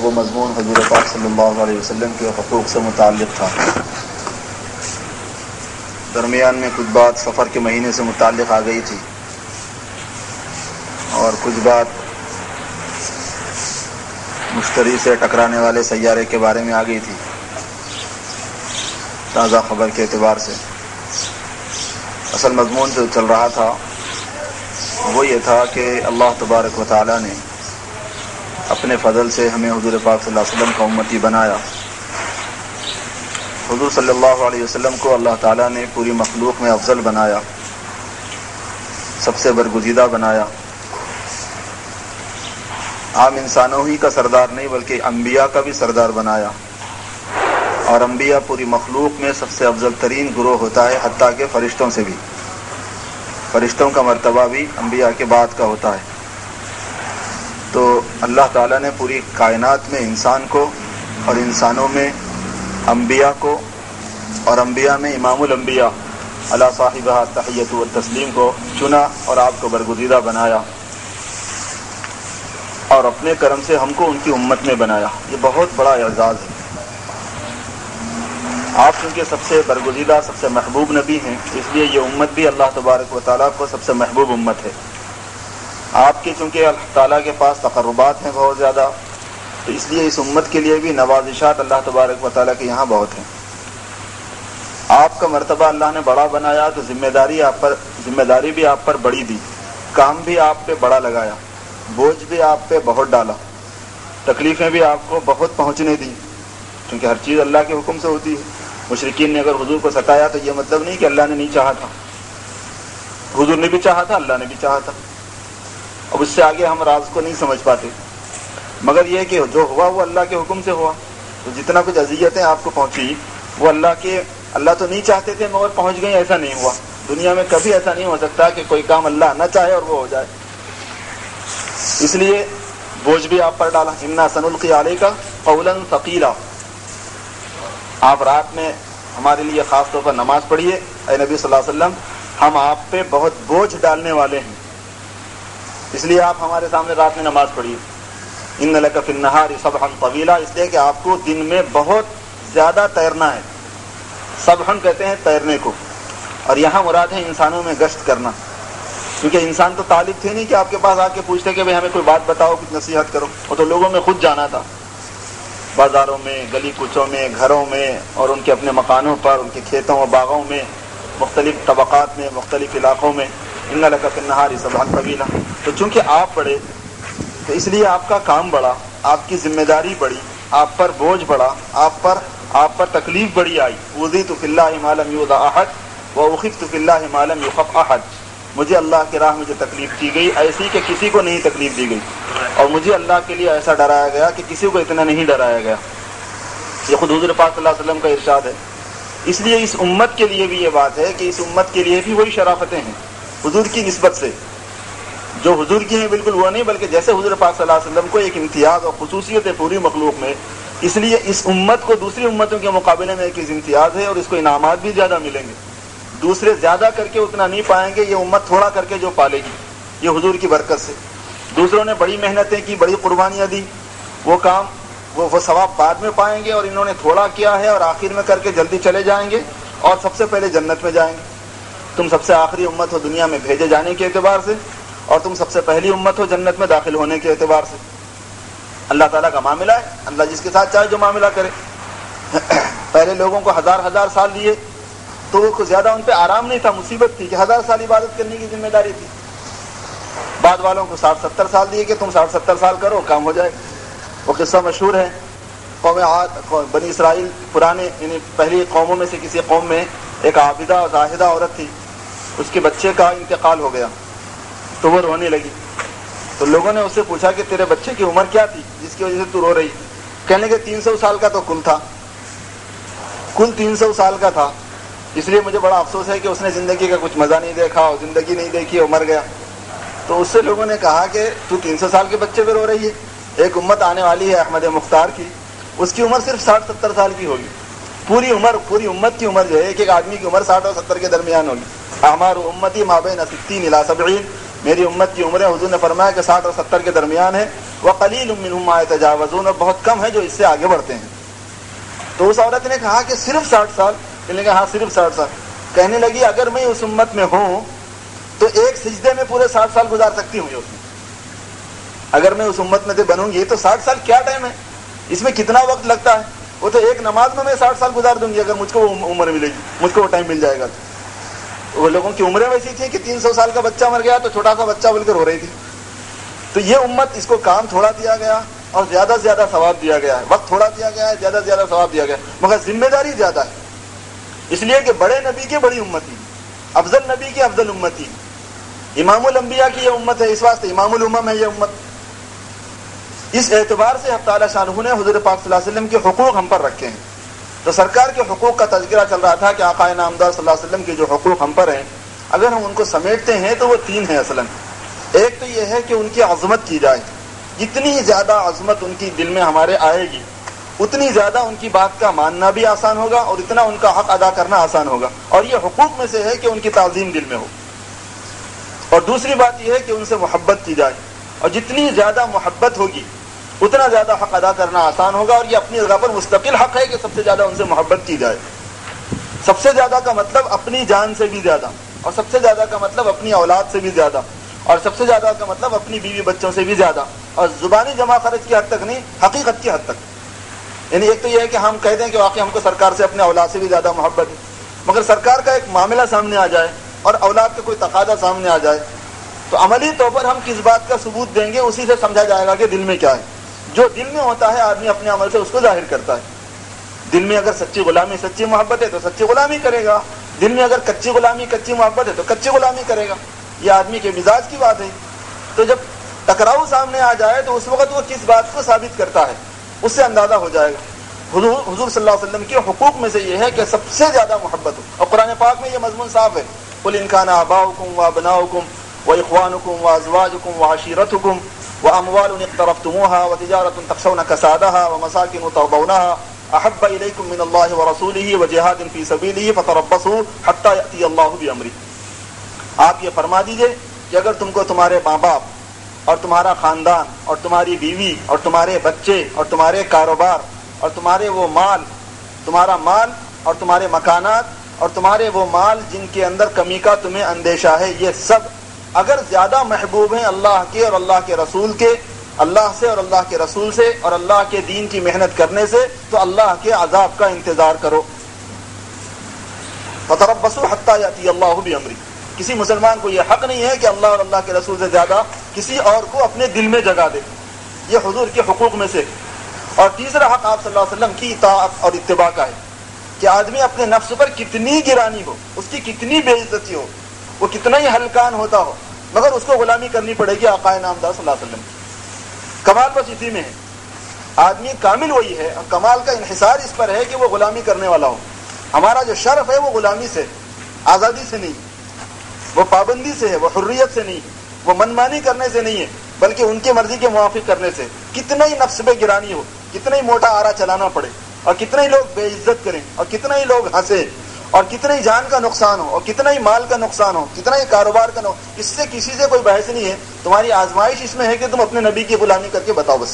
وہ مضمون حضور پاک صلی اللہ علیہ وسلم کے حقوق سے متعلق تھا۔ درمیان میں کچھ بات سفر کے مہینے سے متعلق آ گئی تھی اور کچھ بات مشتری سے ٹکرانے والے سیارے کے بارے میں آ گئی تھی تازہ خبر کے اعتبار سے۔ اصل مضمون جو چل رہا تھا وہ یہ تھا کہ اللہ تبارک و تعالیٰ نے اپنے فضل سے ہمیں حضور پاک صلی اللہ علیہ وسلم کا امتی بنایا۔ حضور صلی اللہ علیہ وسلم کو اللہ تعالیٰ نے پوری مخلوق میں افضل بنایا، سب سے برگزیدہ بنایا، عام انسانوں ہی کا سردار نہیں بلکہ انبیاء کا بھی سردار بنایا، اور انبیاء پوری مخلوق میں سب سے افضل ترین گروہ ہوتا ہے، حتیٰ کہ فرشتوں سے بھی۔ فرشتوں کا مرتبہ بھی انبیاء کے بعد کا ہوتا ہے۔ تو اللہ تعالیٰ نے پوری کائنات میں انسان کو اور انسانوں میں انبیاء کو اور انبیاء میں امام الانبیاء علی صاحبہ التحیۃ والتسلیم کو چنا اور آپ کو برگزیدہ بنایا، اور اپنے کرم سے ہم کو ان کی امت میں بنایا۔ یہ بہت بڑا اعزاز ہے۔ آپ چونکہ سب سے برگزیدہ سب سے محبوب نبی ہیں، اس لیے یہ امت بھی اللہ تبارک و تعالیٰ کو سب سے محبوب امت ہے۔ آپ کے چونکہ اللہ تعالیٰ کے پاس تقربات ہیں بہت زیادہ، تو اس لیے اس امت کے لیے بھی نوازشات اللہ تبارک و تعالیٰ کے یہاں بہت ہیں۔ آپ کا مرتبہ اللہ نے بڑا بنایا تو ذمہ داری بھی آپ پر بڑی دی، کام بھی آپ پہ بڑا لگایا، بوجھ بھی آپ پہ بہت ڈالا، تکلیفیں بھی آپ کو بہت پہنچنے دی، کیونکہ ہر چیز اللہ کے حکم سے ہوتی ہے۔ مشرکین نے اگر حضور کو ستایا تو یہ مطلب نہیں کہ اللہ نے نہیں چاہا تھا، حضور نے بھی چاہا تھا، اللہ نے بھی چاہا تھا۔ اب اس سے آگے ہم راز کو نہیں سمجھ پاتے، مگر یہ کہ جو ہوا وہ اللہ کے حکم سے ہوا۔ تو جتنا کچھ اذیتیں آپ کو پہنچی وہ اللہ تو نہیں چاہتے تھے مگر پہنچ گئی، ایسا نہیں ہوا۔ دنیا میں کبھی ایسا نہیں ہو سکتا کہ کوئی کام اللہ نہ چاہے اور وہ ہو جائے، اس لیے بوجھ بھی آپ پر ڈالا۔ انا سنلقی علیک قولا ثقیلا، آپ رات میں ہمارے لیے خاص طور پر نماز پڑھیے، اے نبی صلی اللہ علیہ وسلم، ہم آپ پہ بہت بوجھ ڈالنے والے ہیں، اس لیے آپ ہمارے سامنے رات میں نماز پڑھیے۔ ان لک فی النہار سبحا طویلا، اس لیے کہ آپ کو دن میں بہت زیادہ تیرنا ہے۔ سبحن کہتے ہیں تیرنے کو، اور یہاں مراد ہے انسانوں میں گشت کرنا، کیونکہ انسان تو طالب تھے نہیں کہ آپ کے پاس آ کے پوچھتے کہ بھئی ہمیں کوئی بات بتاؤ، کچھ نصیحت کرو، وہ تو لوگوں میں خود جانا تھا، بازاروں میں، گلی کوچوں میں، گھروں میں، اور ان کے اپنے مکانوں پر، ان کے کھیتوں و باغوں میں، مختلف طبقات میں، مختلف علاقوں میں۔ ان لک فی النہار سبحا طویلا، تو چونکہ آپ پڑھے تو اس لیے آپ کا کام بڑا، آپ کی ذمہ داری بڑی، آپ پر بوجھ بڑا، آپ پر تکلیف بڑی آئی۔ اوذیت فی اللہ ما لم یؤذ احد واخفت فی اللہ ما لم یخف احد، مجھے اللہ کی راہ میں جو تکلیف دی گئی ایسی کہ کسی کو نہیں تکلیف دی گئی، اور مجھے اللہ کے لیے ایسا ڈرایا گیا کہ کسی کو اتنا نہیں ڈرایا گیا۔ یہ خود حضور پاک صلی اللہ علیہ وسلم کا ارشاد ہے۔ اس لیے اس امت کے لیے بھی یہ بات ہے کہ اس امت کے لیے بھی وہی شرافتیں ہیں حضور کی نسبت سے، جو حضور کی ہیں بالکل وہ نہیں، بلکہ جیسے حضور پاک صلی اللہ علیہ وسلم کو ایک امتیاز اور خصوصیت ہے پوری مخلوق میں، اس لیے اس امت کو دوسری امتوں کے مقابلے میں ایک امتیاز ہے، اور اس کو انعامات بھی زیادہ ملیں گے۔ دوسرے زیادہ کر کے اتنا نہیں پائیں گے، یہ امت تھوڑا کر کے جو پالے گی، یہ حضور کی برکت سے۔ دوسروں نے بڑی محنتیں کی، بڑی قربانیاں دی، وہ کام وہ ثواب بعد میں پائیں گے، اور انہوں نے تھوڑا کیا ہے اور آخر میں کر کے جلدی چلے جائیں گے اور سب سے پہلے جنت میں جائیں گے۔ تم سب سے آخری امت ہو دنیا میں بھیجے جانے کے اعتبار سے، اور تم سب سے پہلی امت ہو جنت میں داخل ہونے کے اعتبار سے۔ اللہ تعالیٰ کا معاملہ ہے، اللہ جس کے ساتھ چاہے جو معاملہ کرے۔ پہلے لوگوں کو ہزار سال دیے تو وہ زیادہ ان پہ آرام نہیں تھا، مصیبت تھی کہ 1000 سال عبادت کرنے کی ذمہ داری تھی۔ بعد والوں کو 60-70 سال دیے کہ تم 60-70 سال کرو، کام ہو جائے۔ وہ قصہ مشہور ہے، قوم عاد، بنی اسرائیل پرانے یعنی پہلی قوموں میں سے کسی قوم میں ایک عابدہ اور زاہدہ عورت تھی، اس کے بچے کا انتقال ہو گیا تو وہ رونے لگی۔ تو لوگوں نے اس سے پوچھا کہ تیرے بچے کی عمر کیا تھی جس کی وجہ سے تو رو رہی؟ کہنے لگے 300 سال کا تو کل تھا، کل 300 سال کا تھا، اس لیے مجھے بڑا افسوس ہے کہ اس نے زندگی کا کچھ مزہ نہیں دیکھا اور زندگی نہیں دیکھی اور مر گیا۔ تو اس سے لوگوں نے کہا کہ تو 300 سال کے بچے پہ رو رہی ہے، ایک امت آنے والی ہے احمد مختار کی، اس کی عمر صرف 60-70 سال کی ہوگی، پوری امت کی عمر جو ہے، ایک آدمی کی عمر 60 اور 70 کے درمیان ہوگی۔ اعمار امتی ما بین 60 الی 70، میری امت کی عمریں حضور نے فرمایا کہ 60 اور 70 کے درمیان ہے، وَقَلِيلٌ مِّنْهُمْ مَا يَتَجَاوَزُونَ، اور بہت کم ہے جو اس سے آگے بڑھتے ہیں۔ تو اس عورت نے کہا کہ صرف 60 سال؟ انہوں نے کہا ہاں صرف 60 سال۔ کہنے لگی اگر میں اس امت میں ہوں تو ایک سجدے میں پورے 60 سال گزار سکتی ہوں اس میں۔ اگر میں اس امت میں سے بنوں گی تو 60 سال کیا ٹائم ہے، اس میں کتنا وقت لگتا ہے، وہ تو ایک نماز میں 60 سال گزار دوں گی اگر مجھ کو وہ عمر ملے گی، مجھ کو وہ ٹائم مل جائے گا۔ تو وہ لوگوں کی عمریں ویسی تھیں کہ 300 سال کا بچہ مر گیا تو چھوٹا سا بچہ بول کر رو رہی تھی۔ تو یہ امت، اس کو کام تھوڑا دیا گیا اور زیادہ سے زیادہ ثواب دیا گیا ہے، وقت تھوڑا دیا گیا ہے، زیادہ سے زیادہ ثواب دیا گیا ہے، مگر ذمہ داری زیادہ ہے، اس لیے کہ بڑے نبی کی بڑی امتی، افضل نبی کی افضل امتی، امام الانبیاء کی یہ امت ہے، اس واسطے امام الامم ہے یہ امت۔ اس اعتبار سے حق تعالی شانہ نے حضور پاک صلی اللہ علیہ وسلم کے حقوق ہم پر رکھے ہیں۔ تو سرکار کے حقوق کا تذکرہ چل رہا تھا کہ آقا نامدار صلی اللہ علیہ وسلم کے جو حقوق ہم پر ہیں، اگر ہم ان کو سمیٹتے ہیں تو وہ 3 ہیں اصلاً۔ ایک تو یہ ہے کہ ان کی عظمت کی جائے، جتنی زیادہ عظمت ان کی دل میں ہمارے آئے گی اتنی زیادہ ان کی بات کا ماننا بھی آسان ہوگا اور اتنا ان کا حق ادا کرنا آسان ہوگا، اور یہ حقوق میں سے ہے کہ ان کی تعظیم دل میں ہو۔ اور دوسری بات یہ ہے کہ ان سے محبت کی جائے، اور جتنی زیادہ محبت ہوگی اتنا زیادہ حق ادا کرنا آسان ہوگا، اور یہ اپنی جگہ پر مستقل حق ہے کہ سب سے زیادہ ان سے محبت کی جائے۔ سب سے زیادہ کا مطلب اپنی جان سے بھی زیادہ، اور سب سے زیادہ کا مطلب اپنی اولاد سے بھی زیادہ، اور سب سے زیادہ کا مطلب اپنی بیوی بچوں سے بھی زیادہ، اور زبانی جمع خرچ کی حد تک نہیں، حقیقت کی حد تک۔ یعنی ایک تو یہ ہے کہ ہم کہہ دیں کہ واقعی ہم کو سرکار سے اپنے اولاد سے بھی زیادہ محبت ہے، مگر سرکار کا ایک معاملہ سامنے آ جائے اور اولاد کا کوئی تقاضا سامنے آ جائے تو عملی طور پر ہم کس بات کا ثبوت دیں گے، اسی سے سمجھا جائے گا کہ دل میں کیا ہے۔ جو دل میں ہوتا ہے آدمی اپنے عمل سے اس کو ظاہر کرتا ہے۔ دل میں اگر سچی غلامی، سچی محبت ہے تو سچی غلامی کرے گا، دل میں اگر کچی غلامی، کچی محبت ہے تو کچی غلامی کرے گا۔ یہ آدمی کے مزاج کی بات ہے۔ تو جب ٹکراؤ سامنے آ جائے تو اس وقت وہ کس بات کو ثابت کرتا ہے اس سے اندازہ ہو جائے گا۔ حضور صلی اللہ علیہ وسلم کے حقوق میں سے یہ ہے کہ سب سے زیادہ محبت ہو، اور قرآن پاک میں یہ مضمون صاف ہے، قُلْ إِنْ كَانَ آبَاؤُكُمْ وَأَبْنَاؤُكُمْ وَإِخْوَانُكُمْ وَأَزْوَاجُكُمْ وَعَشِيرَتُكُمْ وَأَمْوَالٌ اقْتَرَفْتُمُوهَا وَتِجَارَةٌ تَخْشَوْنَ كَسَادَهَا وَمَسَاكِنُ تَرْضَوْنَهَا أَحَبَّ إِلَيْكُم مِّنَ اللَّهِ وَرَسُولِهِ وَجِهَادٍ فِي سَبِيلِهِ فَتَرَبَّصُوا حَتَّى يَأْتِيَ اللَّهُ بِأَمْرِهِ۔ آپ یہ فرما دیجئے کہ اگر تم کو تمہارے ماں باپ اور تمہارا خاندان اور تمہاری بیوی اور تمہارے بچے اور تمہارے کاروبار اور تمہارے وہ مال، تمہارا مال اور تمہارے مکانات اور تمہارے وہ مال جن کے اندر کمی کا تمہیں اندیشہ ہے، یہ سب اگر زیادہ محبوب ہیں اللہ کے اور اللہ کے رسول کے، اللہ سے اور اللہ کے رسول سے اور اللہ کے دین کی محنت کرنے سے، تو اللہ کے عذاب کا انتظار کرو۔ فَتَرَبَّصُوا حَتَّى يَأْتِيَ اللَّهُ بِأَمْرِهِ۔ کسی مسلمان کو یہ حق نہیں ہے کہ اللہ اور اللہ کے رسول سے زیادہ کسی اور کو اپنے دل میں جگہ دے، یہ حضور کے حقوق میں سے۔ اور تیسرا حق آپ صلی اللہ علیہ وسلم کی اطاعت اور اتباع کا ہے کہ آدمی اپنے نفس پر کتنی گرانی ہو، اس کی کتنی بے عزتی ہو، وہ کتنا ہی ہلکان ہوتا ہو، مگر اس کو غلامی کرنی پڑے گی آقا نامدار صلی اللہ علیہ وسلم کی۔ کمال بس اسی میں ہے، آدمی کامل وہی ہے، اور کمال کا انحصار اس پر ہے کہ وہ غلامی کرنے والا ہو۔ ہمارا جو شرف ہے وہ غلامی سے، آزادی سے نہیں، وہ پابندی سے ہے، وہ حریت سے نہیں، وہ منمانی کرنے سے نہیں ہے، بلکہ ان کی مرضی کے موافق کرنے سے۔ کتنا ہی نفس پہ گرانی ہو، کتنا ہی موٹا آرا چلانا پڑے، اور کتنے ہی لوگ بے عزت کریں، اور کتنے ہی لوگ ہنسیں، اور کتنا ہی جان کا نقصان ہو، اور کتنا ہی مال کا نقصان ہو، کتنا ہی کاروبار کا نقصان، اس سے کسی سے کوئی بحث نہیں ہے۔ تمہاری آزمائش اس میں ہے کہ تم اپنے نبی کی غلامی کر کے بتاؤ بس۔